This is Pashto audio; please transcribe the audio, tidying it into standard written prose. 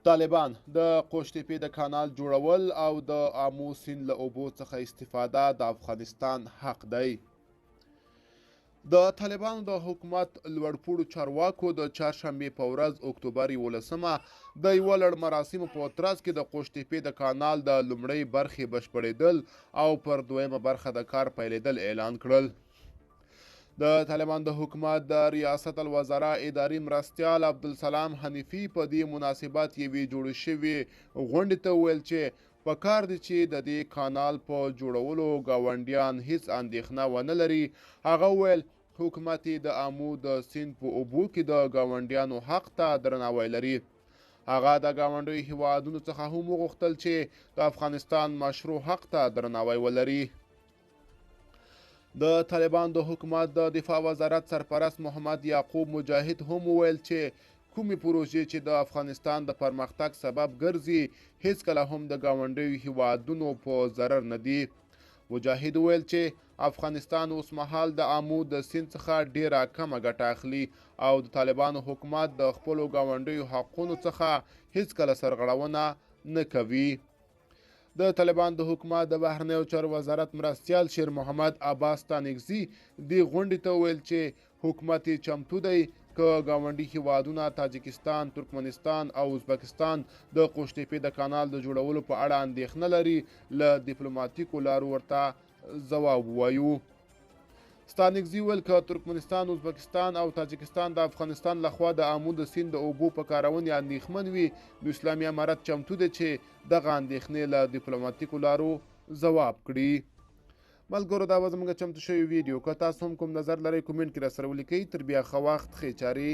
طالبان د قوشتېپې د کانال جوړول او د آمو سیند له اوبو څخه استفاده د افغانستان حق دی. د طالبانو د حکومت لوړپوړو چارواکو د چهارشنبې په ورځ اکتوبر 11 د یوه لړ مراسمو په ترڅ کې د قوشتېپې د کانال د لومړۍ برخې بشپړېدل او پر دویمه برخه د کار پیلېدل اعلان کړل. د طالبان د حکومت د ریاست الوزرا اداري مرستیال عبدالسلام حنیفي په دې مناسبت یوې جوړې شوې غونډې ته وویل چې پکار دی چې د دې کانال په جوړولو ګاونډیان هیڅ اندېښنه ونه لري. هغه وویل حکومت د آمو د سیند په اوبو کې د ګاونډیانو حق ته درناوی لري. هغه د ګاونډیو هیوادونو څخه هم وغوښتل چې د افغانستان مشروع حق ته درناوی ولري. د طالبان د حکومت د دفاع وزارت سرپرست محمد یعقوب مجاهد هم وویل چې کومې پروژې چې د افغانستان د پرمختګ سبب ګرځي هیڅکله هم د ګاونډیو هیوادونو په ضرر نه دي. مجاهد وویل چې افغانستان اوس مهال د آمو د سیند څخه ډیره کمه ګټه اخلي او د طالبانو حکومت د خپلو ګاونډیو حقونو څخه هیڅکله سرغړونه نه کوي. د طالبان د حکومت د بهرنیو چارو وزارت مرستیال شیر محمد عباس ستانکزي دې غونډې ته وویل چې حکومت یې چمتو دی که ګاونډي هیوادونه تاجکستان، ترکمنستان او ازبکستان د قوشتېپې د کانال د جوړولو په اړه اندېښنه لري له ډیپلوماتیکو لارو ورته ځواب ووایو. ستانکزي وویل که ترکمنستان، ازبکستان او تاجکستان د افغانستان لخوا د آمو د سیند د اوبو په کارونې اندېښمن وي نو اسلامي امارت چمتو دی چې دغه اندېښنې له ډیپلوماتیکو لارو ځواب کړي. ملګرو دا به زموږ چمتو شوی ویډیو که تاسو هم کوم نظر لرئ کومنټ کې راسره ولیکئ. تر بیا ښه وخت ښې چارې.